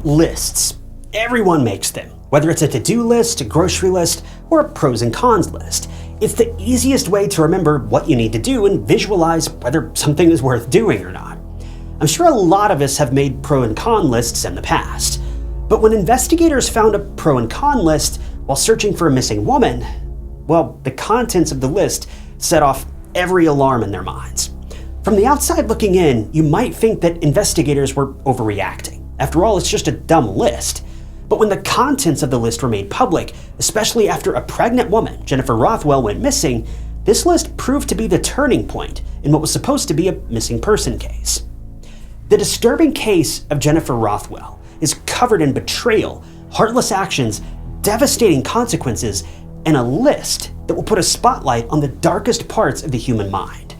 Lists. Everyone makes them, whether it's a to-do list, a grocery list, or a pros and cons list. It's the easiest way to remember what you need to do and visualize whether something is worth doing or not. I'm sure a lot of us have made pro and con lists in the past, but when investigators found a pro and con list while searching for a missing woman, well, the contents of the list set off every alarm in their minds. From the outside looking in, you might think that investigators were overreacting. After all, it's just a dumb list. But when the contents of the list were made public, especially after a pregnant woman, Jennifer Rothwell, went missing, this list proved to be the turning point in what was supposed to be a missing person case. The disturbing case of Jennifer Rothwell is covered in betrayal, heartless actions, devastating consequences, and a list that will put a spotlight on the darkest parts of the human mind,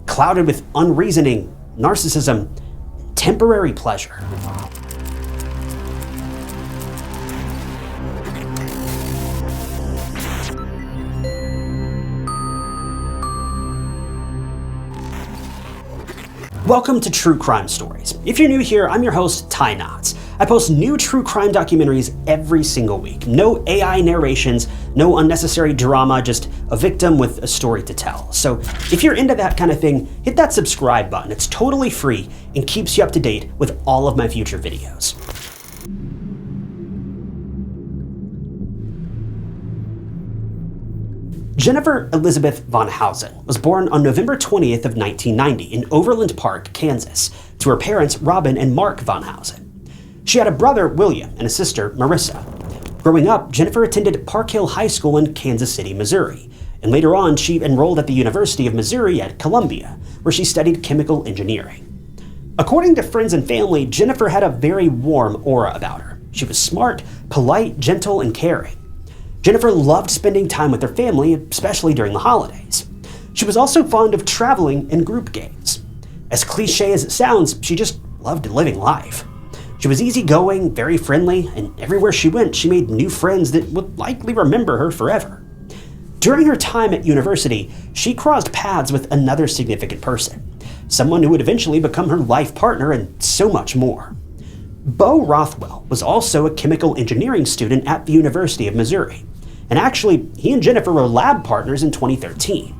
clouded with unreasoning, narcissism, temporary pleasure. Welcome to True Crime Stories. If you're new here, I'm your host, Ty Knotts. I post new true crime documentaries every single week. No AI narrations, no unnecessary drama, just a victim with a story to tell. So if you're into that kind of thing, hit that subscribe button. It's totally free and keeps you up to date with all of my future videos. Jennifer Elizabeth Von Hausen was born on November 20th of 1990 in Overland Park, Kansas, to her parents Robin and Mark Von Hausen. She had a brother, William, and a sister, Marissa. Growing up, Jennifer attended Park Hill High School in Kansas City, Missouri, and later on she enrolled at the University of Missouri at Columbia, where she studied chemical engineering. According to friends and family, Jennifer had a very warm aura about her. She was smart, polite, gentle, and caring. Jennifer loved spending time with her family, especially during the holidays. She was also fond of traveling and group games. As cliche as it sounds, she just loved living life. She was easygoing, very friendly, and everywhere she went, she made new friends that would likely remember her forever. During her time at university, she crossed paths with another significant person, someone who would eventually become her life partner and so much more. Bo Rothwell was also a chemical engineering student at the University of Missouri, and actually, he and Jennifer were lab partners in 2013.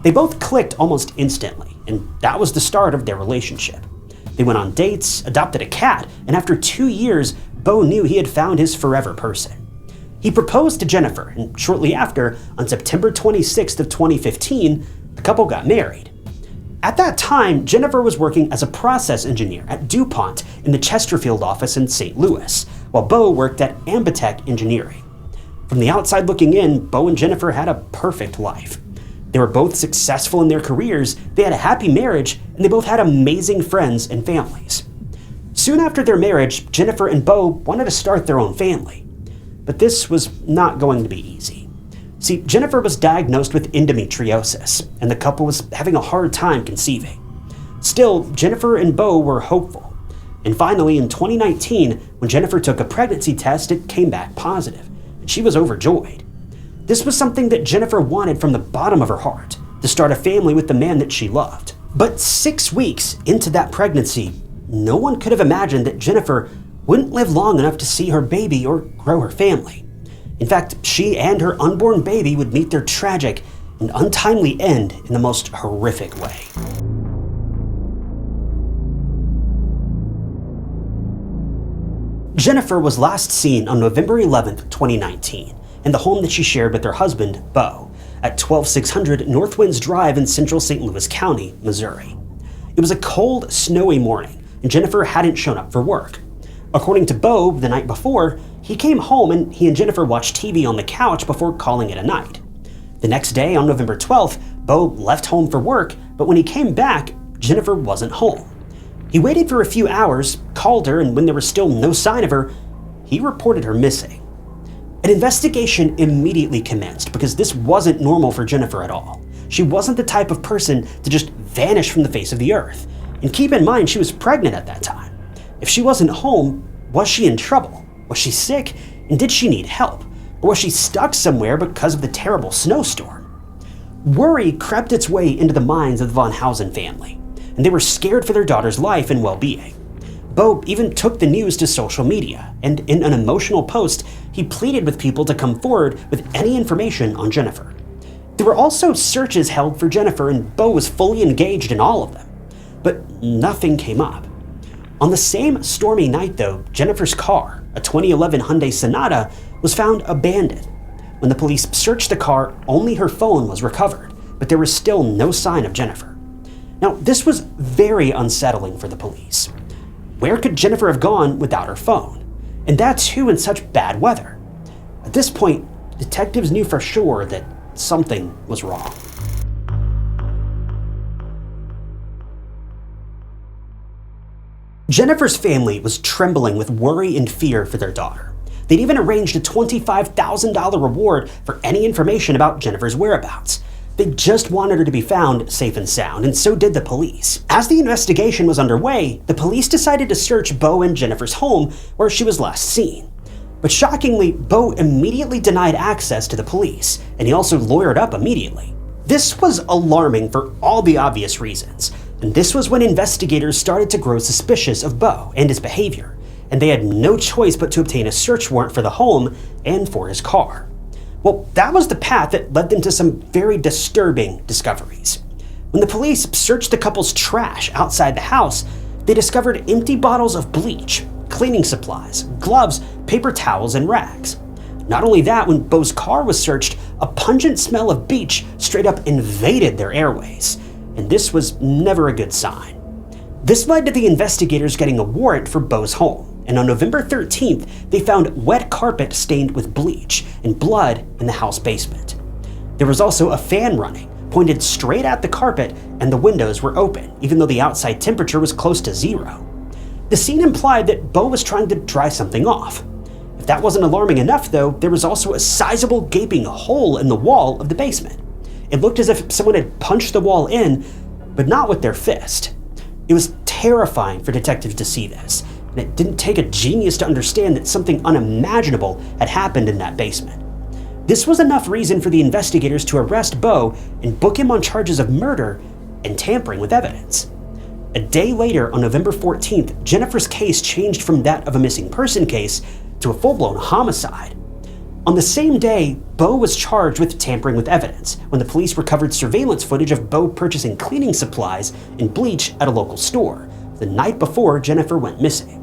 They both clicked almost instantly, and that was the start of their relationship. They went on dates, adopted a cat, and after 2 years, Bo knew he had found his forever person. He proposed to Jennifer, and shortly after, on September 26th of 2015, the couple got married. At that time, Jennifer was working as a process engineer at DuPont in the Chesterfield office in St. Louis, while Bo worked at Ambitech Engineering. From the outside looking in, Bo and Jennifer had a perfect life. They were both successful in their careers, they had a happy marriage, and they both had amazing friends and families. Soon after their marriage, Jennifer and Bo wanted to start their own family. But this was not going to be easy. See, Jennifer was diagnosed with endometriosis, and the couple was having a hard time conceiving. Still, Jennifer and Bo were hopeful. And finally, in 2019, when Jennifer took a pregnancy test, it came back positive, and she was overjoyed. This was something that Jennifer wanted from the bottom of her heart, to start a family with the man that she loved. But 6 weeks into that pregnancy, no one could have imagined that Jennifer wouldn't live long enough to see her baby or grow her family. In fact, she and her unborn baby would meet their tragic and untimely end in the most horrific way. Jennifer was last seen on November 11th, 2019, in the home that she shared with her husband, Bo, at 12600 North Winds Drive in central St. Louis County, Missouri. It was a cold, snowy morning, and Jennifer hadn't shown up for work. According to Bo, the night before, he came home and he and Jennifer watched TV on the couch before calling it a night. The next day, on November 12th, Bo left home for work, but when he came back, Jennifer wasn't home. He waited for a few hours, called her, and when there was still no sign of her, he reported her missing. An investigation immediately commenced because this wasn't normal for Jennifer at all. She wasn't the type of person to just vanish from the face of the earth. And keep in mind, she was pregnant at that time. If she wasn't home, was she in trouble? Was she sick? And did she need help? Or was she stuck somewhere because of the terrible snowstorm? Worry crept its way into the minds of the Von Hausen family, and they were scared for their daughter's life and well-being. Bo even took the news to social media, and in an emotional post, he pleaded with people to come forward with any information on Jennifer. There were also searches held for Jennifer, and Bo was fully engaged in all of them, but nothing came up. On the same stormy night, though, Jennifer's car, a 2011 Hyundai Sonata, was found abandoned. When the police searched the car, only her phone was recovered, but there was still no sign of Jennifer. Now, this was very unsettling for the police. Where could Jennifer have gone without her phone? And that too in such bad weather. At this point, detectives knew for sure that something was wrong. Jennifer's family was trembling with worry and fear for their daughter. They'd even arranged a $25,000 reward for any information about Jennifer's whereabouts. They just wanted her to be found safe and sound, and so did the police. As the investigation was underway, the police decided to search Bo and Jennifer's home where she was last seen. But shockingly, Bo immediately denied access to the police, and he also lawyered up immediately. This was alarming for all the obvious reasons, and this was when investigators started to grow suspicious of Bo and his behavior, and they had no choice but to obtain a search warrant for the home and for his car. Well, that was the path that led them to some very disturbing discoveries. When the police searched the couple's trash outside the house, they discovered empty bottles of bleach, cleaning supplies, gloves, paper towels, and rags. Not only that, when Bo's car was searched, a pungent smell of bleach straight up invaded their airways, and this was never a good sign. This led to the investigators getting a warrant for Bo's home, and on November 13th, they found wet carpet stained with bleach and blood in the house basement. There was also a fan running, pointed straight at the carpet, and the windows were open, even though the outside temperature was close to zero. The scene implied that Bo was trying to dry something off. If that wasn't alarming enough, though, there was also a sizable gaping hole in the wall of the basement. It looked as if someone had punched the wall in, but not with their fist. It was terrifying for detectives to see this, and it didn't take a genius to understand that something unimaginable had happened in that basement. This was enough reason for the investigators to arrest Bo and book him on charges of murder and tampering with evidence. A day later, on November 14th, Jennifer's case changed from that of a missing person case to a full-blown homicide. On the same day, Bo was charged with tampering with evidence when the police recovered surveillance footage of Bo purchasing cleaning supplies and bleach at a local store the night before Jennifer went missing.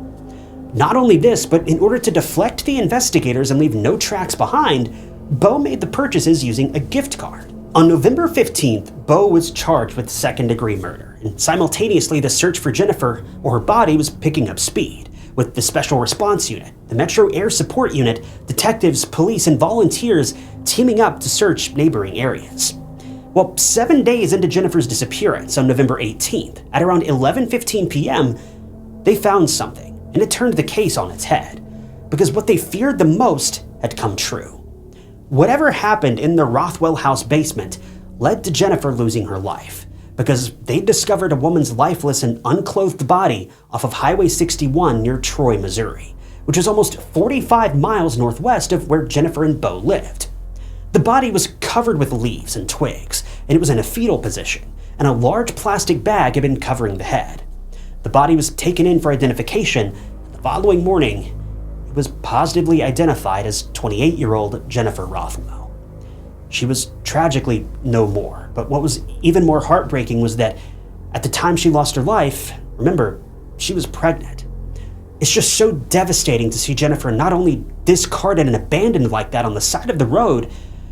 Not only this, but in order to deflect the investigators and leave no tracks behind, Bo made the purchases using a gift card. On November 15th, Bo was charged with second-degree murder, and simultaneously the search for Jennifer or her body was picking up speed, with the Special Response Unit, the Metro Air Support Unit, detectives, police, and volunteers teaming up to search neighboring areas. Well, 7 days into Jennifer's disappearance on November 18th, at around 11:15 p.m., they found something, and it turned the case on its head, because what they feared the most had come true. Whatever happened in the Rothwell house basement led to Jennifer losing her life, because they discovered a woman's lifeless and unclothed body off of Highway 61 near Troy, Missouri, which is almost 45 miles northwest of where Jennifer and Bo lived. The body was covered with leaves and twigs, and it was in a fetal position, and a large plastic bag had been covering the head. The body was taken in for identification, and the following morning, it was positively identified as 28-year-old Jennifer Rothwell. She was tragically no more, but what was even more heartbreaking was that at the time she lost her life, remember, she was pregnant. It's just so devastating to see Jennifer not only discarded and abandoned like that on the side of the road,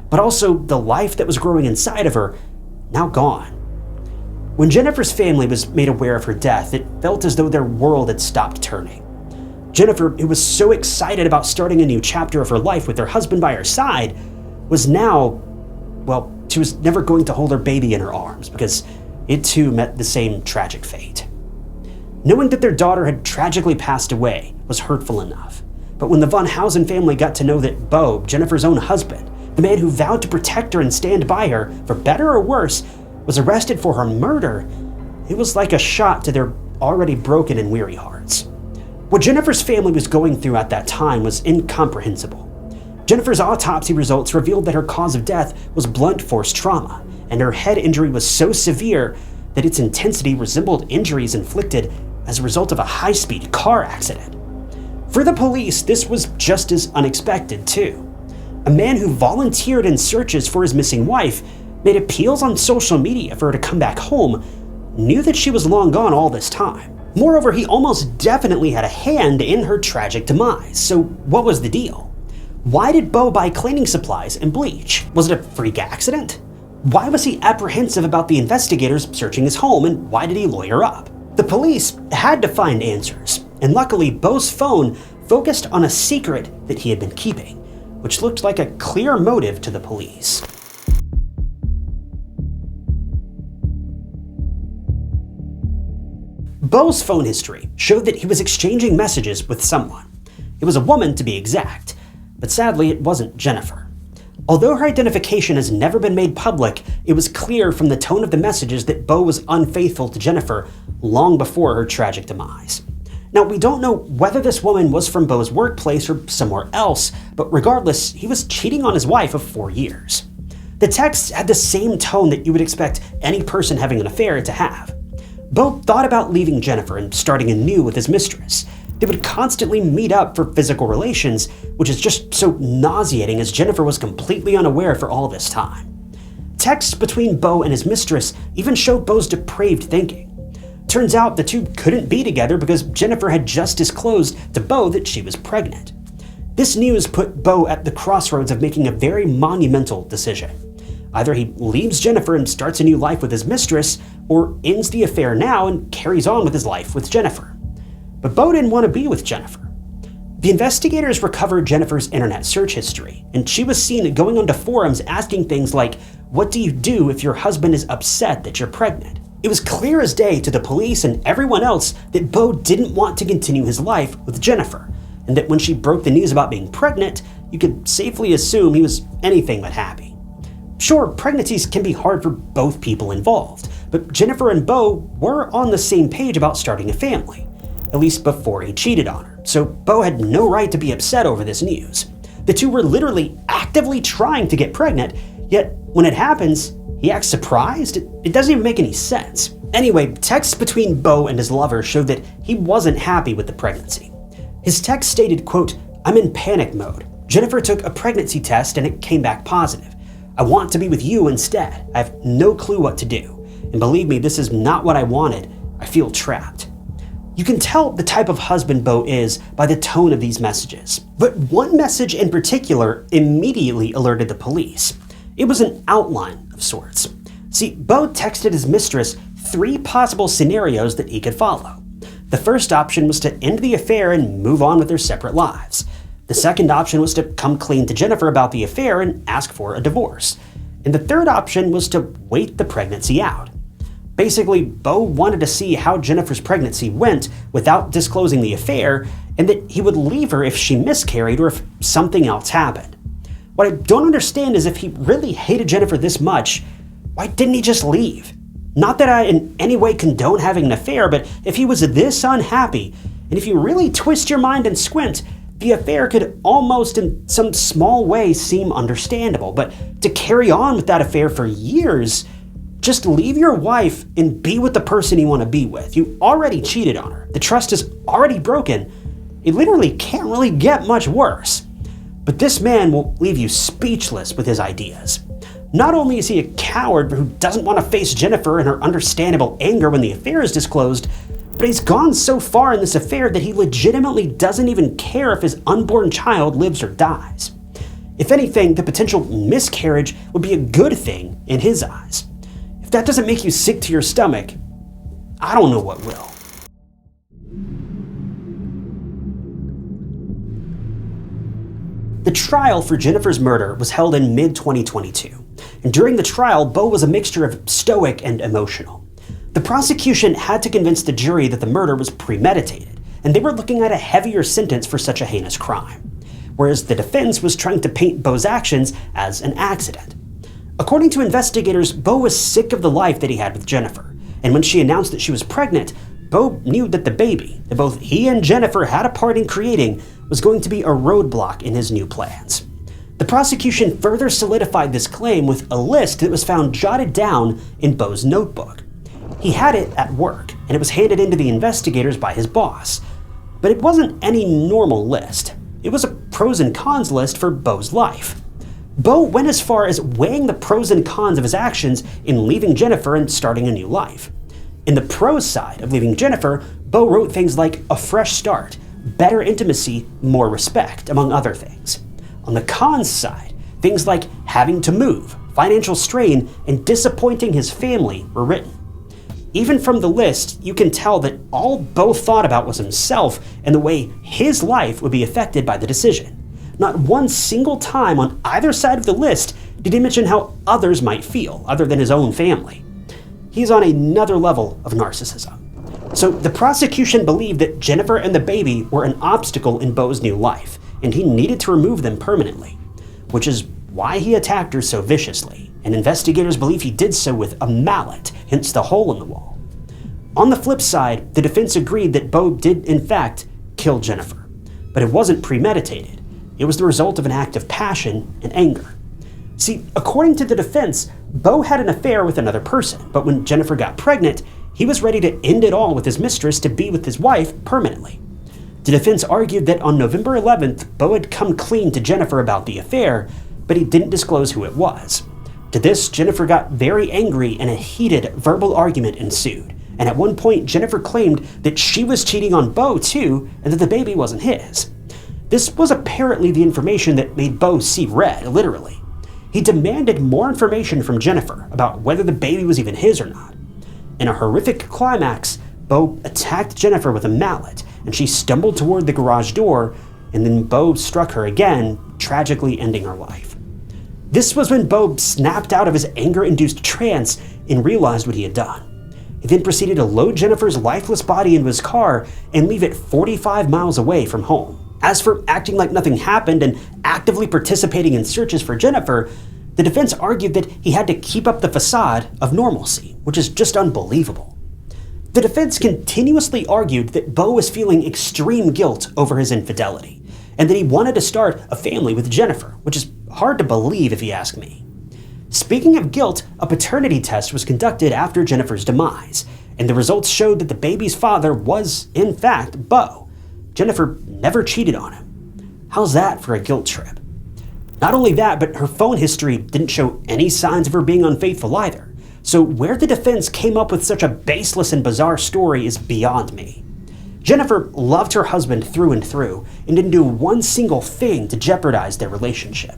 but also the life that was growing inside of her, now gone. When Jennifer's family was made aware of her death, it felt as though their world had stopped turning. Jennifer, who was so excited about starting a new chapter of her life with her husband by her side, was now, well, she was never going to hold her baby in her arms because it too met the same tragic fate. Knowing that their daughter had tragically passed away was hurtful enough, but when the von Hausen family got to know that Bo, Jennifer's own husband, the man who vowed to protect her and stand by her, for better or worse, was arrested for her murder, it was like a shot to their already broken and weary hearts. What Jennifer's family was going through at that time was incomprehensible. Jennifer's autopsy results revealed that her cause of death was blunt force trauma, and her head injury was so severe that its intensity resembled injuries inflicted as a result of a high-speed car accident. For the police, this was just as unexpected, too. A man who volunteered in searches for his missing wife, made appeals on social media for her to come back home, knew that she was long gone all this time. Moreover, he almost definitely had a hand in her tragic demise, so what was the deal? Why did Beau buy cleaning supplies and bleach? Was it a freak accident? Why was he apprehensive about the investigators searching his home, and why did he lawyer up? The police had to find answers, and luckily Beau's phone focused on a secret that he had been keeping, which looked like a clear motive to the police. Beau's phone history showed that he was exchanging messages with someone. It was a woman, to be exact, but sadly it wasn't Jennifer. Although her identification has never been made public, it was clear from the tone of the messages that Beau was unfaithful to Jennifer long before her tragic demise. Now, we don't know whether this woman was from Beau's workplace or somewhere else, but regardless, he was cheating on his wife of 4 years. The texts had the same tone that you would expect any person having an affair to have. Beau thought about leaving Jennifer and starting anew with his mistress. They would constantly meet up for physical relations, which is just so nauseating as Jennifer was completely unaware for all this time. Texts between Beau and his mistress even showed Beau's depraved thinking. Turns out the two couldn't be together because Jennifer had just disclosed to Beau that she was pregnant. This news put Beau at the crossroads of making a very monumental decision. Either he leaves Jennifer and starts a new life with his mistress, or ends the affair now and carries on with his life with Jennifer. But Beau didn't want to be with Jennifer. The investigators recovered Jennifer's internet search history, and she was seen going onto forums asking things like, "What do you do if your husband is upset that you're pregnant?" It was clear as day to the police and everyone else that Beau didn't want to continue his life with Jennifer, and that when she broke the news about being pregnant, you could safely assume he was anything but happy. Sure, pregnancies can be hard for both people involved, but Jennifer and Beau were on the same page about starting a family, at least before he cheated on her, so Beau had no right to be upset over this news. The two were literally actively trying to get pregnant, yet when it happens, he acts surprised? It doesn't even make any sense. Anyway, texts between Beau and his lover showed that he wasn't happy with the pregnancy. His text stated, quote, "I'm in panic mode. Jennifer took a pregnancy test and it came back positive. I want to be with you instead. I have no clue what to do. And believe me, this is not what I wanted. I feel trapped." You can tell the type of husband Beau is by the tone of these messages. But one message in particular immediately alerted the police. It was an outline of sorts. See, Beau texted his mistress 3 possible scenarios that he could follow. The first option was to end the affair and move on with their separate lives. The second option was to come clean to Jennifer about the affair and ask for a divorce. And the third option was to wait the pregnancy out. Basically, Beau wanted to see how Jennifer's pregnancy went without disclosing the affair, and that he would leave her if she miscarried or if something else happened. What I don't understand is if he really hated Jennifer this much, why didn't he just leave? Not that I in any way condone having an affair, but if he was this unhappy, and if you really twist your mind and squint, the affair could almost in some small way seem understandable. But to carry on with that affair for years, just leave your wife and be with the person you want to be with. You already cheated on her. The trust is already broken. It literally can't really get much worse. But this man will leave you speechless with his ideas. Not only is he a coward who doesn't want to face Jennifer and her understandable anger when the affair is disclosed, but he's gone so far in this affair that he legitimately doesn't even care if his unborn child lives or dies. If anything, the potential miscarriage would be a good thing in his eyes. If that doesn't make you sick to your stomach, I don't know what will. The trial for Jennifer's murder was held in mid-2022, and during the trial, Beau was a mixture of stoic and emotional. The prosecution had to convince the jury that the murder was premeditated, and they were looking at a heavier sentence for such a heinous crime, whereas the defense was trying to paint Beau's actions as an accident. According to investigators, Beau was sick of the life that he had with Jennifer, and when she announced that she was pregnant, Beau knew that the baby, that both he and Jennifer had a part in creating, was going to be a roadblock in his new plans. The prosecution further solidified this claim with a list that was found jotted down in Beau's notebook. He had it at work, and it was handed in to the investigators by his boss. But it wasn't any normal list. It was a pros and cons list for Beau's life. Beau went as far as weighing the pros and cons of his actions in leaving Jennifer and starting a new life. In the pros side of leaving Jennifer, Beau wrote things like a fresh start, better intimacy, more respect, among other things. On the cons side, things like having to move, financial strain, and disappointing his family were written. Even from the list, you can tell that all Beau thought about was himself and the way his life would be affected by the decision. Not one single time on either side of the list did he mention how others might feel, other than his own family. He's on another level of narcissism. So the prosecution believed that Jennifer and the baby were an obstacle in Beau's new life, and he needed to remove them permanently, which is why he attacked her so viciously, and investigators believe he did so with a mallet, hence the hole in the wall. On the flip side, the defense agreed that Beau did in fact kill Jennifer, but it wasn't premeditated. It was the result of an act of passion and anger. See, according to the defense, Beau had an affair with another person, but when Jennifer got pregnant, he was ready to end it all with his mistress to be with his wife permanently. The defense argued that on November 11th, Beau had come clean to Jennifer about the affair, but he didn't disclose who it was. To this, Jennifer got very angry and a heated verbal argument ensued, and at one point Jennifer claimed that she was cheating on Beau too, and that the baby wasn't his. This was apparently the information that made Beau see red, literally. He demanded more information from Jennifer about whether the baby was even his or not. In a horrific climax, Beau attacked Jennifer with a mallet, and she stumbled toward the garage door, and then Beau struck her again, tragically ending her life. This was when Beau snapped out of his anger-induced trance and realized what he had done. He then proceeded to load Jennifer's lifeless body into his car and leave it 45 miles away from home. As for acting like nothing happened and actively participating in searches for Jennifer, the defense argued that he had to keep up the facade of normalcy, which is just unbelievable. The defense continuously argued that Beau was feeling extreme guilt over his infidelity, and that he wanted to start a family with Jennifer, which is hard to believe if you ask me. Speaking of guilt, a paternity test was conducted after Jennifer's demise, and the results showed that the baby's father was, in fact, Beau. Jennifer never cheated on him. How's that for a guilt trip? Not only that, but her phone history didn't show any signs of her being unfaithful either. So where the defense came up with such a baseless and bizarre story is beyond me. Jennifer loved her husband through and through and didn't do one single thing to jeopardize their relationship.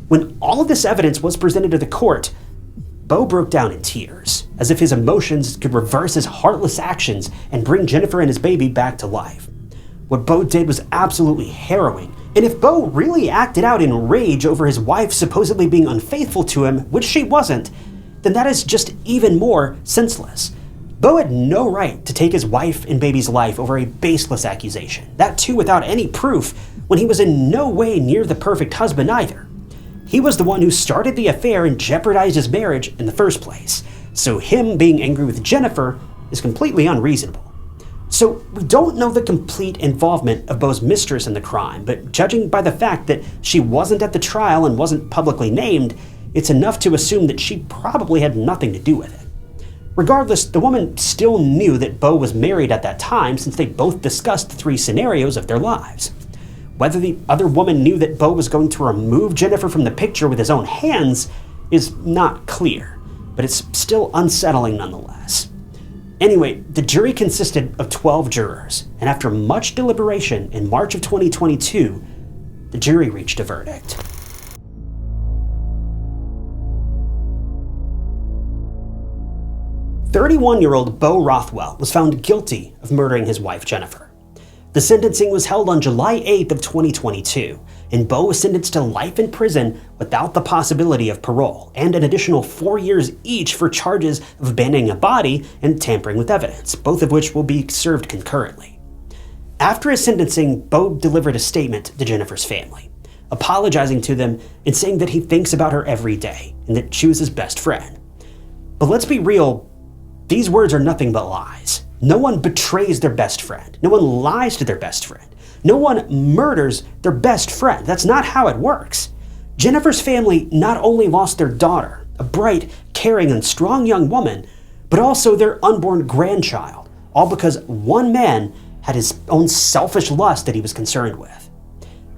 When all of this evidence was presented to the court, Beau broke down in tears, as if his emotions could reverse his heartless actions and bring Jennifer and his baby back to life. What Beau did was absolutely harrowing, and if Beau really acted out in rage over his wife supposedly being unfaithful to him, which she wasn't, then that is just even more senseless. Beau had no right to take his wife and baby's life over a baseless accusation, that too without any proof, when he was in no way near the perfect husband either. He was the one who started the affair and jeopardized his marriage in the first place, so him being angry with Jennifer is completely unreasonable. So we don't know the complete involvement of Beau's mistress in the crime, but judging by the fact that she wasn't at the trial and wasn't publicly named, it's enough to assume that she probably had nothing to do with it. Regardless, the woman still knew that Beau was married at that time since they both discussed 3 scenarios of their lives. Whether the other woman knew that Beau was going to remove Jennifer from the picture with his own hands is not clear, but it's still unsettling nonetheless. Anyway, the jury consisted of 12 jurors, and after much deliberation in March of 2022, the jury reached a verdict. 31-year-old Beau Rothwell was found guilty of murdering his wife Jennifer. The sentencing was held on July 8th of 2022, and Beau was sentenced to life in prison without the possibility of parole, and an additional 4 years each for charges of abandoning a body and tampering with evidence, both of which will be served concurrently. After his sentencing, Beau delivered a statement to Jennifer's family, apologizing to them and saying that he thinks about her every day, and that she was his best friend. But let's be real, these words are nothing but lies. No one betrays their best friend. No one lies to their best friend. No one murders their best friend. That's not how it works. Jennifer's family not only lost their daughter, a bright, caring, and strong young woman, but also their unborn grandchild, all because one man had his own selfish lust that he was concerned with.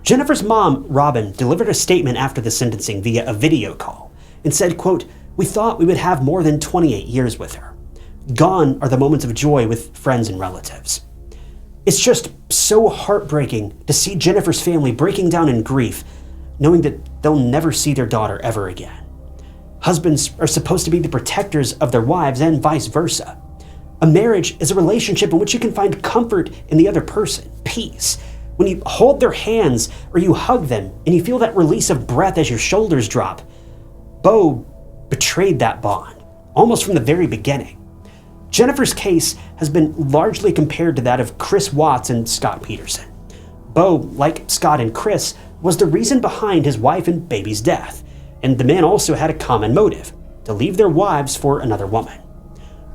Jennifer's mom, Robin, delivered a statement after the sentencing via a video call and said, quote, "We thought we would have more than 28 years with her. Gone are the moments of joy with friends and relatives." It's just so heartbreaking to see Jennifer's family breaking down in grief, knowing that they'll never see their daughter ever again. Husbands are supposed to be the protectors of their wives and vice versa. A marriage is a relationship in which you can find comfort in the other person, peace. When you hold their hands or you hug them and you feel that release of breath as your shoulders drop. Bo betrayed that bond, almost from the very beginning. Jennifer's case has been largely compared to that of Chris Watts and Scott Peterson. Bo, like Scott and Chris, was the reason behind his wife and baby's death, and the men also had a common motive: to leave their wives for another woman.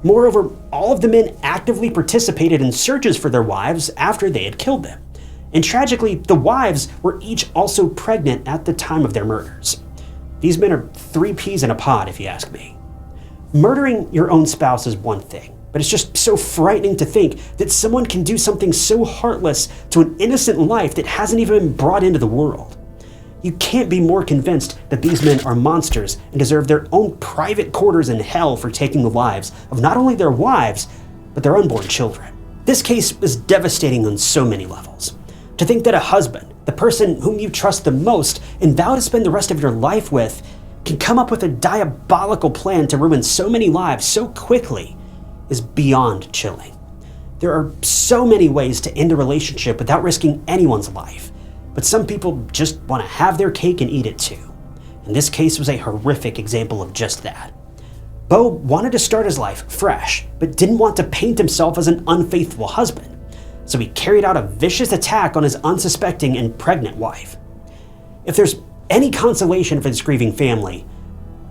Moreover, all of the men actively participated in searches for their wives after they had killed them. And tragically, the wives were each also pregnant at the time of their murders. These men are 3 peas in a pod, if you ask me. Murdering your own spouse is one thing, but it's just so frightening to think that someone can do something so heartless to an innocent life that hasn't even been brought into the world. You can't be more convinced that these men are monsters and deserve their own private quarters in hell for taking the lives of not only their wives, but their unborn children. This case is devastating on so many levels. To think that a husband, the person whom you trust the most and vow to spend the rest of your life with, can come up with a diabolical plan to ruin so many lives so quickly is beyond chilling. There are so many ways to end a relationship without risking anyone's life, but some people just want to have their cake and eat it too. And this case was a horrific example of just that. Bo wanted to start his life fresh, but didn't want to paint himself as an unfaithful husband, so he carried out a vicious attack on his unsuspecting and pregnant wife. If there's any consolation for this grieving family,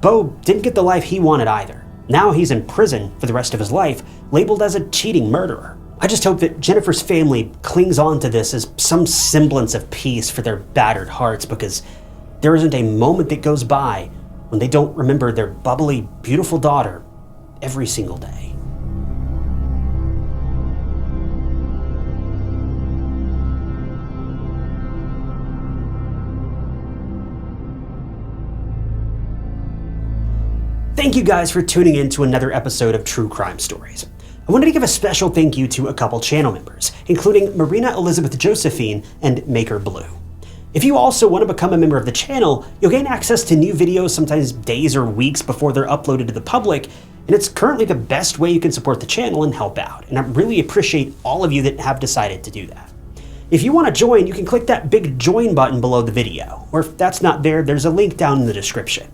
Bo didn't get the life he wanted either. Now he's in prison for the rest of his life, labeled as a cheating murderer. I just hope that Jennifer's family clings on to this as some semblance of peace for their battered hearts, because there isn't a moment that goes by when they don't remember their bubbly, beautiful daughter every single day. Thank you guys for tuning in to another episode of True Crime Stories. I wanted to give a special thank you to a couple channel members, including Marina Elizabeth Josephine and Maker Blue. If you also want to become a member of the channel, you'll gain access to new videos sometimes days or weeks before they're uploaded to the public, and it's currently the best way you can support the channel and help out, and I really appreciate all of you that have decided to do that. If you want to join, you can click that big join button below the video, or if that's not there, there's a link down in the description.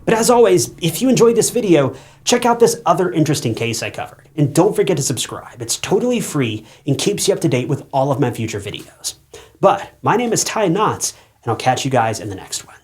But as always, if you enjoyed this video, check out this other interesting case I covered. And don't forget to subscribe. It's totally free and keeps you up to date with all of my future videos. But my name is Ty Knotts, and I'll catch you guys in the next one.